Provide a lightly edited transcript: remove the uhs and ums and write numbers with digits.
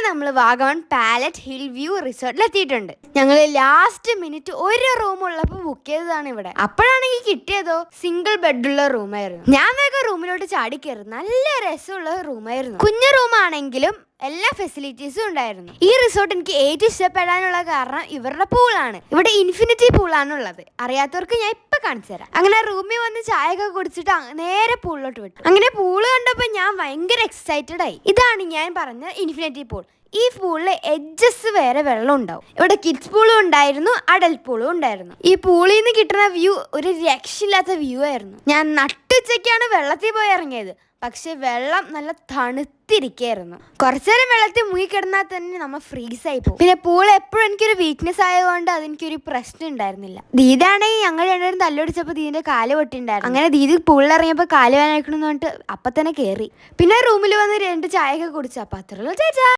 നമ്മൾ Vagamon palette hill view റിസോർട്ടിൽ എത്തിയിട്ടുണ്ട്. ഞങ്ങൾ ലാസ്റ്റ് മിനിറ്റ് ഒരു റൂം ഉള്ളപ്പോൾ ബുക്ക് ചെയ്തതാണ് ഇവിടെ. അപ്പോഴാണെങ്കിൽ കിട്ടിയതോ സിംഗിൾ ബെഡുള്ള റൂമായിരുന്നു. ഞാൻ വേഗം റൂമിലോട്ട് ചാടി കയറി. നല്ല രസമുള്ള റൂമായിരുന്നു. കുഞ്ഞു റൂമാണെങ്കിലും എല്ലാ ഫെസിലിറ്റീസും ഉണ്ടായിരുന്നു. ഈ റിസോർട്ട് എനിക്ക് ഏറ്റവും ഇഷ്ടപ്പെടാനുള്ള കാരണം ഇവരുടെ പൂളാണ്. ഇവിടെ ഇൻഫിനിറ്റി പൂളാണ് ഉള്ളത്. അറിയാത്തവർക്ക് ഞാൻ ഇപ്പൊ കാണിച്ചു തരാം. അങ്ങനെ റൂമിൽ വന്ന് ചായ ഒക്കെ കുടിച്ചിട്ട് നേരെ പൂളിലോട്ട് വിട്ടു. അങ്ങനെ പൂള് കണ്ടപ്പോൾ ഞാൻ ഭയങ്കര എക്സൈറ്റഡ് ആയി. ഇതാണ് ഞാൻ പറഞ്ഞ ഇൻഫിനിറ്റി പൂൾ. ഈ പൂളിലെ എഡ്ജസ് വരെ വെള്ളം ഉണ്ടാവും. ഇവിടെ കിഡ്സ് പൂളും ഉണ്ടായിരുന്നു, അഡൽട്ട് പൂളും ഉണ്ടായിരുന്നു. ഈ പൂളിൽ നിന്ന് കിട്ടുന്ന വ്യൂ ഒരു രക്ഷയില്ലാത്ത വ്യൂ ആയിരുന്നു. ഞാൻ നട്ടുച്ചയ്ക്കാണ് വെള്ളത്തിൽ പോയി ഇറങ്ങിയത്. പക്ഷെ വെള്ളം നല്ല തണുത്തിരിക്കായിരുന്നു. കുറച്ചേരം വെള്ളത്തിൽ മുങ്ങിക്കിടന്നാൽ തന്നെ നമ്മൾ ഫ്രീസായി പോകും. പിന്നെ പൂൾ എപ്പോഴും എനിക്കൊരു വീക്ക്നെസ് ആയതുകൊണ്ട് അതെനിക്കൊരു പ്രശ്നം ഉണ്ടായിരുന്നില്ല. ദീദാണെങ്കിൽ ഞങ്ങൾ രണ്ടുപേരും തല്ലൊടിച്ചപ്പോൾ ദീദിന്റെ കാല് പൊട്ടിണ്ടായിരുന്നു. അങ്ങനെ ദീദി പൂളിൽ ഇറങ്ങിയപ്പോൾ കാല് വേദനിക്കണമെന്ന് പറഞ്ഞിട്ട് അപ്പം തന്നെ കയറി. പിന്നെ റൂമിൽ വന്ന് 2 ചായയൊക്കെ കുടിച്ചു. അപ്പം അത്രയുള്ള ചേച്ചാ.